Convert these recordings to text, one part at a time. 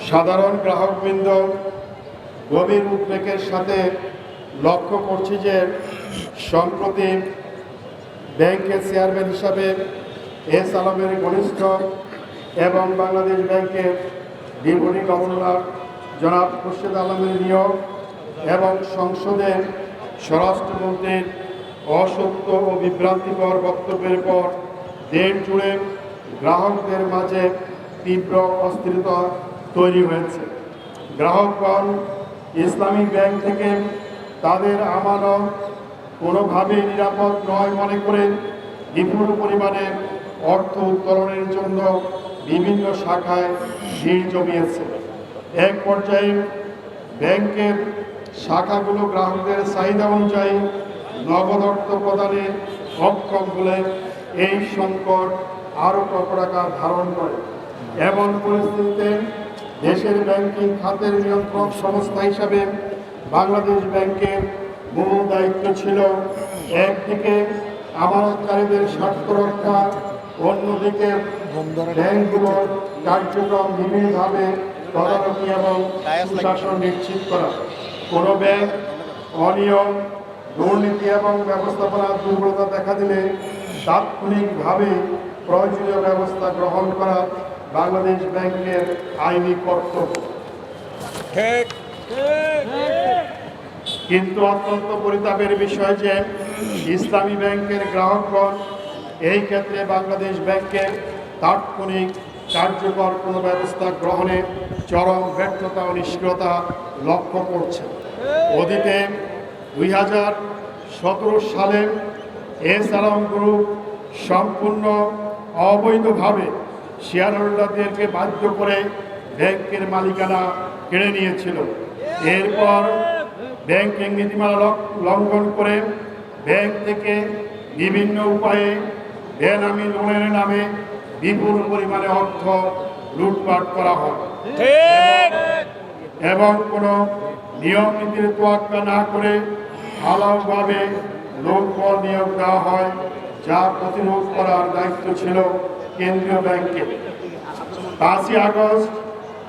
সাধারণ গ্রাহকবৃন্দ গভীর উদ্বেগের সাথে লক্ষ্য করছি যে সম্প্রতি ব্যাংকের চেয়ারম্যান হিসাবে এস আলমের ঘনিষ্ঠ এবং বাংলাদেশ ব্যাংকের ডেপুটি গভর্নর জনাব খুরশেদ আলমের নিয়োগ এবং সংসদে স্বরাষ্ট্রমন্ত্রীর অসত্য ও বিভ্রান্তিকর বক্তব্যের পর দেশ জুড়ে গ্রাহকদের মাঝে তীব্র অস্থিরতা তৈরি হয়েছে। গ্রাহকগণ ইসলামী ব্যাংক থেকে তাদের আমানত কোনোভাবেই নিরাপদ নয় মনে করে বিপুল পরিমাণে অর্থ উত্তোলনের জন্য বিভিন্ন শাখায় ভিড় জমিয়েছে। এক পর্যায়ে ব্যাংকের শাখাগুলো গ্রাহকদের চাহিদা অনুযায়ী নগদ অর্থ প্রদানে সক্ষম হলে এই সংকট আরও প্রকট আকার ধারণ করে। এমন পরিস্থিতিতে দেশের ব্যাংকিং খাতের নিয়ন্ত্রক সংস্থা হিসাবে বাংলাদেশ ব্যাংকের মূল দায়িত্ব ছিল একদিকে আমানতকারীদের স্বার্থ রক্ষা, অন্যদিকে ব্যাংকগুলোর কার্যক্রম নিবিড়ভাবে তদারকি এবং সুশাসন নিশ্চিত করা। কোনো ব্যাংক অনিয়ম, দুর্নীতি এবং ব্যবস্থাপনার দুর্বলতা দেখা দিলে তাৎক্ষণিকভাবে প্রয়োজনীয় ব্যবস্থা গ্রহণ করা বাংলাদেশ ব্যাংকের আইনি কর্তব্য। কিন্তু অত্যন্ত পরিতাপের বিষয় যে ইসলামী ব্যাংকের গ্রাহকগণ এই ক্ষেত্রে বাংলাদেশ ব্যাংকের তাৎক্ষণিক কার্যকর কোনো ব্যবস্থা গ্রহণে চরম ব্যর্থতা ও নিষ্ক্রিয়তা লক্ষ্য করছে। অতীতে 2017 সালে এস আলম গ্রুপ সম্পূর্ণ অবৈধভাবে শেয়ার হোল্ডারদেরকে বাধ্য করে ব্যাংকের মালিকানা কেড়ে নিয়েছিল। এরপর ব্যাংকিং নীতিমালা লঙ্ঘন করে ব্যাংক থেকে বিভিন্ন উপায়ে বেনামি লোনের নামে বিপুল পরিমাণে অর্থ লুটপাট করা হয় এবং কোনো নিয়ম নীতির তোয়াক্কা না করে ঢালাওভাবে লোকবল নিয়োগ দেওয়া হয়, যা প্রতিরোধ করার দায়িত্ব ছিল কেন্দ্রীয় ব্যাংকের। 5ই আগস্ট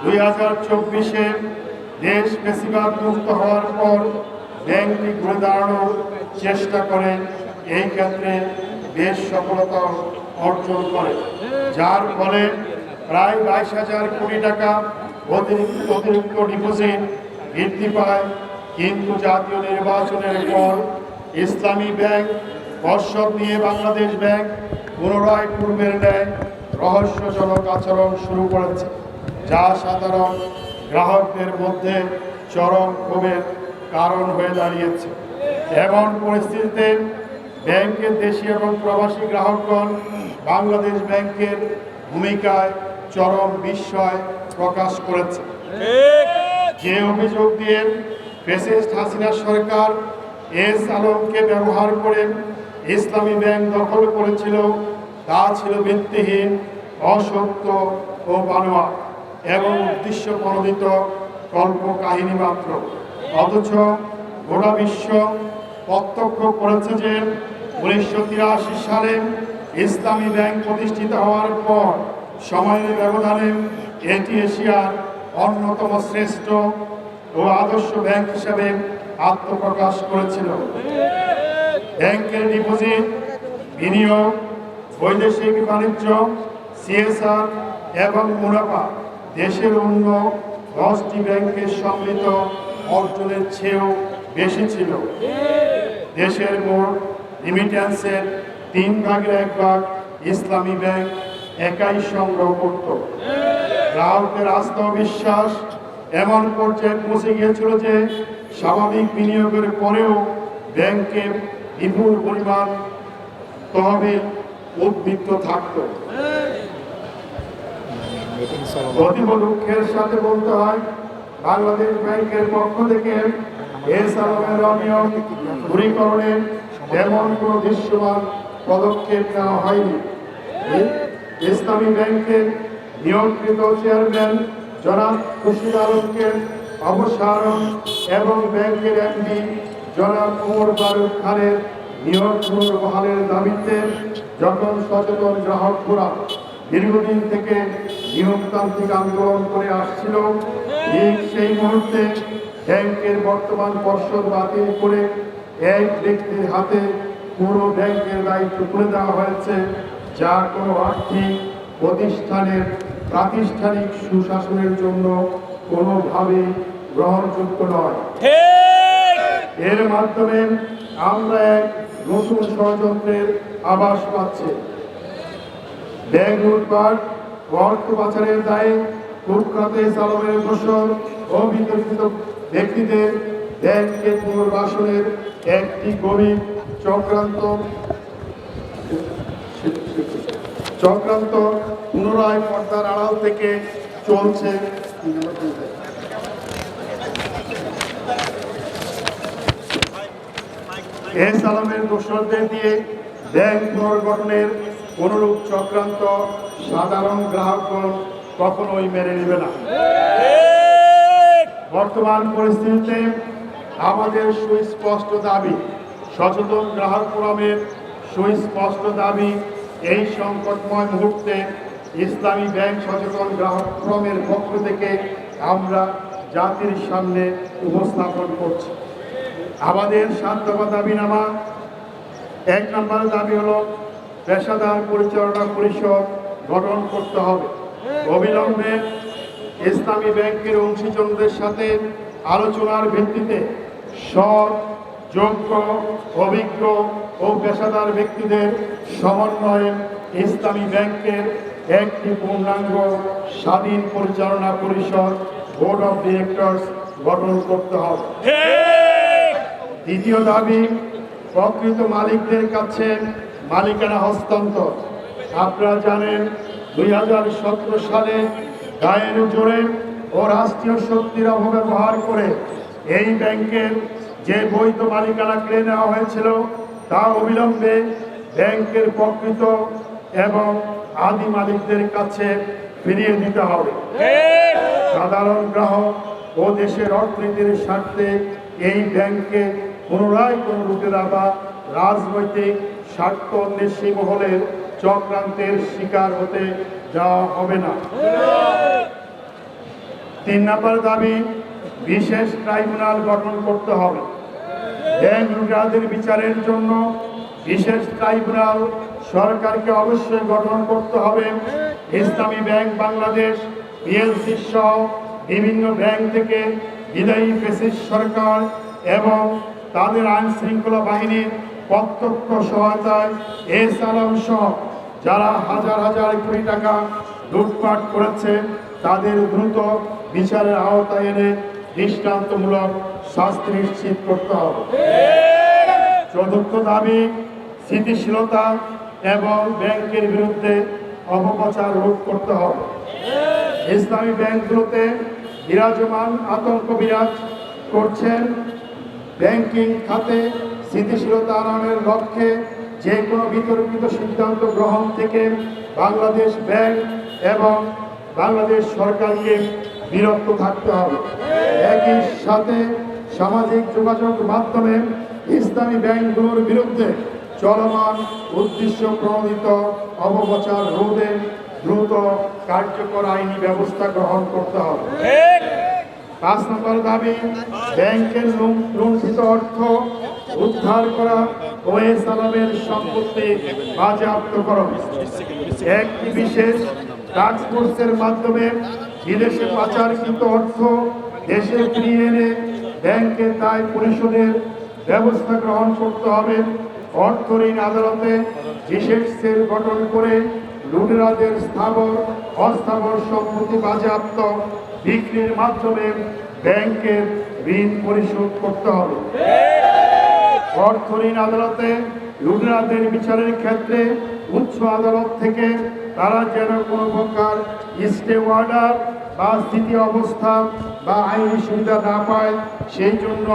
2024-এ দেশ ফ্যাসিবাদ মুক্ত হওয়ার পর ব্যাংকটি ঘুরে দাঁড়ানোর চেষ্টা করে এই ক্ষেত্রে বেশ সফলতা অর্জন করে, যার ফলে প্রায় 22,000 কোটি টাকা অতিরিক্ত ডিপোজিট বৃদ্ধি পায়। কিন্তু জাতীয় নির্বাচনের পর ইসলামী ব্যাংক পর্ষদ নিয়ে বাংলাদেশ ব্যাংক পুনরায় পূর্বের ন্যায় রহস্যজনক আচরণ শুরু করেছে, যা সাধারণ গ্রাহকদের মধ্যে চরম ক্ষোভের কারণ হয়ে দাঁড়িয়েছে। এমন পরিস্থিতিতে ব্যাংকের দেশি এবং প্রবাসী গ্রাহকগণ বাংলাদেশ ব্যাংকের ভূমিকায় চরম বিস্ময় প্রকাশ করেছে। যে অভিযোগ দিয়ে ফ্যাসিস্ট হাসিনা সরকার এস আলমকে ব্যবহার করে ইসলামী ব্যাংক দখল করেছিল, তা ছিল ভিত্তিহীন, অসত্য ও বানোয়াট এবং উদ্দেশ্য প্রণোদিত কল্প কাহিনী মাত্র। অথচ গোটা বিশ্ব প্রত্যক্ষ করেছে যে 1983 সালে ইসলামী ব্যাংক প্রতিষ্ঠিত হওয়ার পর সময়ের ব্যবধানে এটি এশিয়ার অন্যতম শ্রেষ্ঠ ও আদর্শ ব্যাংক হিসেবে আত্মপ্রকাশ করেছিল। ব্যাংকের ডিপোজিট, বিনিয়োগ, বৈদেশিক বাণিজ্য, সিএসআর এবং মুনাফা দেশের অন্য 10টি ব্যাংকের সম্মিলিত অর্জনের চেয়েও বেশি ছিল। দেশের মোট রিমিট্যান্সের 1/3 ইসলামী ব্যাংক একাই সংগ্রহ করত। গ্রাহকের আস্থা ও বিশ্বাস এমন পর্যায়ে পৌঁছে গিয়েছিল যে স্বাভাবিক বিনিয়োগের পরেও ব্যাংকে বিপুল পরিমাণ তহবিল উদ্বৃত্ত থাকত। অতীব দুঃখের সাথে বলতে হয়, বাংলাদেশ ব্যাংকের পক্ষ থেকে এস আলমের অনিয়ম দূরীকরণে তেমন কোনো দৃশ্যমান পদক্ষেপ নেওয়া হয়নি। ইসলামী ব্যাংকের নিয়োগকৃত চেয়ারম্যান জনাব খুরশেদ আলমকে অপসারণ এবং ব্যাংকের এমডি জনাব ওমর ফারুক খানের নিয়োগ পুনর্বহালের দাবিতে যখন সচেতন গ্রাহকরা দীর্ঘদিন থেকে নিয়মতান্ত্রিক আন্দোলন করে আসছিল, ঠিক সেই মুহূর্তে ব্যাংকের বর্তমান পর্ষদ বাতিল করে এক ব্যক্তির হাতে পুরো ব্যাংকের দায়িত্ব তুলে দেওয়া হয়েছে, যা কোনো আর্থিক প্রতিষ্ঠানের প্রাতিষ্ঠানিক সুশাসনের জন্য কোনোভাবেই গ্রহণযোগ্য নয়। এর মাধ্যমে আমরা এক নতুন ষড়যন্ত্রের আভাস পাচ্ছি। ব্যাংক লুটপাট, অর্থ পাচারের দায়ে কুখ্যাত আলমের দোষর ও বিতর্কিত ব্যক্তিদের ব্যাংকে পুনর্বাসনের একটি গভীর চক্রান্ত পুনরায় পর্দার আড়াল থেকে চলছে। এস আলমের দোষরদের দিয়ে ব্যাংক পুনর্গঠনের কোনরূপ চক্রান্ত সাধারণ গ্রাহকগণ কখনোই মেনে নেবে না। বর্তমান পরিস্থিতিতে আমাদের সুস্পষ্ট দাবি, সচেতন গ্রাহক ফোরামের সুস্পষ্ট দাবি, এই সংকটময় মুহূর্তে ইসলামী ব্যাংক সচেতন গ্রাহক ফোরামের পক্ষ থেকে আমরা জাতির সামনে উপস্থাপন করছি। আমাদের 7 দফা দাবিনামা। 1 নম্বর দাবি হলো পেশাদার পরিচালনা পরিষদ গঠন করতে হবে। অবিলম্বে ইসলামী ব্যাংকের অংশীজনদের সাথে আলোচনার ভিত্তিতে সৎ, যোগ্য, অভিজ্ঞ ও পেশাদার ব্যক্তিদের সমন্বয়ে ইসলামী ব্যাংকের একটি পূর্ণাঙ্গ স্বাধীন পরিচালনা পরিষদ বোর্ড অফ ডিরেক্টরস গঠন করতে হবে। দ্বিতীয় দাবি, প্রকৃত মালিকদের কাছে মালিকানা হস্তান্তর। আপনারা জানেন 2017 সালে গায়ের জোরে ও রাষ্ট্রীয় শক্তির অপব্যবহার করে এই ব্যাংকের যে বৈধ মালিকানা কেড়ে নেওয়া হয়েছিল তা অবিলম্বে ব্যাংকের প্রকৃত এবং আদি মালিকদের কাছে ফিরিয়ে দিতে হবে। সাধারণ গ্রাহক ও দেশের অর্থনীতির স্বার্থে এই ব্যাংকে পুনরায় কোনো লুটেরা বা রাজনৈতিক স্বার্থ অন্বেষী মহলের চক্রান্তের শিকার হতে যাওয়া হবে না। 3 নম্বর দাবি, বিশেষ ট্রাইব্যুনাল গঠন করতে হবে। ব্যাংক লুটেরাদের বিচারের জন্য বিশেষ ট্রাইব্যুনাল সরকারকে অবশ্যই গঠন করতে হবে। ইসলামী ব্যাংক বাংলাদেশ পিএলসি সহ বিভিন্ন ব্যাংক থেকে বিদায়ী ফ্যাসিস্ট সরকার এবং তাদের আইন শৃঙ্খলা বাহিনীর প্রত্যক্ষ সহায়তায় এস আলম সহ যারা হাজার হাজার কোটি টাকা লুটপাট করেছে তাদের দ্রুত বিচারের আওতায় এনে দৃষ্টান্তমূলক শাস্তি নিশ্চিত করতে হবে। 4র্থ দাবি, স্থিতিশীলতা এবং ব্যাংকের বিরুদ্ধে অপপ্রচার রোধ করতে হবে। ইসলামী ব্যাংকগুলোতে বিরাজমান আতঙ্ক বিরাজ করছেন। ব্যাংকিং খাতে স্থিতিশীলতা আনয়নের লক্ষ্যে যে কোনো বিতর্কিত সিদ্ধান্ত গ্রহণ থেকে বাংলাদেশ ব্যাংক এবং বাংলাদেশ সরকারকে বিরত থাকতে হবে। একই সাথে সামাজিক যোগাযোগ মাধ্যমে ইসলামী ব্যাংকগুলোর বিরুদ্ধে চলমান উদ্দেশ্য প্রণোদিত অপপ্রচার রোধে দ্রুত কার্যকর আইনি ব্যবস্থা গ্রহণ করতে হবে। 5 নম্বর দাবি, ব্যাংকের লুণ্ঠিত অর্থ উদ্ধার করা ও এস আলমের সম্পত্তি বাজেয়াপ্তকরণ। একটি বিশেষ টাস্ক ফোর্সের মাধ্যমে বিদেশে পাচারকৃত অর্থ দেশে ফিরিয়ে এনে ব্যাংকের দায় পরিশোধের ব্যবস্থা গ্রহণ করতে হবে। অর্থ ঋণ আদালতে বিশেষ সেল গঠন করে লুটেরাদের স্থাবর অস্থাবর সম্পত্তি বাজেয়াপ্ত বিক্রির মাধ্যমে ব্যাংকের ঋণ পরিশোধ করতে হবে। অর্থ ঋণ আদালতে লুটেরাদের বিচারের ক্ষেত্রে উচ্চ আদালত থেকে তারা যেন কোনো প্রকার স্টে অর্ডার বা স্থিতি অবস্থা বা আইনি সুবিধা না পায়, সেই জন্য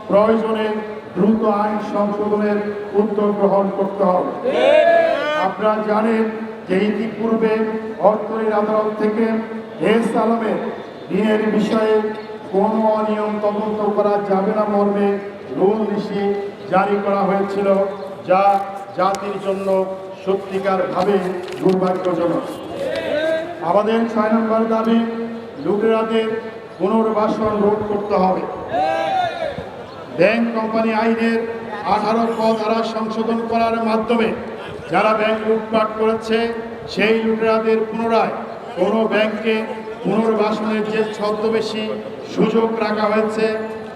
প্রয়োজনে দ্রুত আইন সংশোধনের উদ্যোগ গ্রহণ করতে হবে। আপনারা জানেন যে ইতিপূর্বে অর্থ ঋণ আদালত থেকে এস আলমের ঋণের বিষয়ে কোনো অনিয়ম তদন্ত করা যাবে না মর্মে রুল নীতি জারি করা হয়েছিল, যা জাতির জন্য সত্যিকারভাবে দুর্ভাগ্যজনক। আমাদের 6 নম্বর দাবি, লুটেরাদের পুনর্বাসন রোধ করতে হবে। ব্যাংক কোম্পানি আইনের 18 ক ধারা সংশোধন করার মাধ্যমে যারা ব্যাংক লুটপাট করেছে সেই লুটেরাদের পুনরায় কোনো ব্যাংকে পুনর্বাসনের যে ছদ্মবেশী সুযোগ রাখা হয়েছে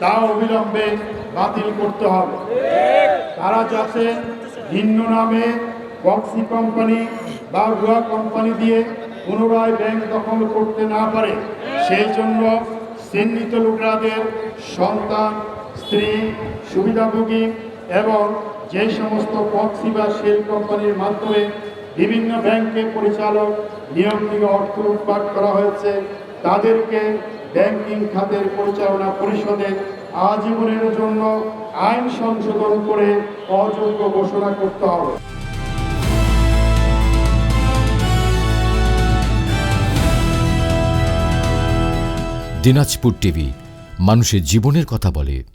তা অবিলম্বে বাতিল করতে হবে। তারা যাতে ভিন্ন নামে বক্সি কোম্পানি বা ভুয়া কোম্পানি দিয়ে পুনরায় ব্যাংক দখল করতে না পারে সেই জন্য চিহ্নিত লুটেরাদের সন্তান, স্ত্রী, সুবিধাভোগী এবং যে সমস্ত বক্সি বা শেল কোম্পানির মাধ্যমে বিভিন্ন ব্যাংকের পরিচালক নিয়োগ থেকে অর্থ লুটপাট করা হয়েছে তাদেরকে ব্যাংকিং খাতের পরিচালনা পরিষদে আজীবনের জন্য আইন সংশোধন করে অযোগ্য ঘোষণা করতে হবে। দিনাজপুর টিভি, মানুষের জীবনের কথা বলে।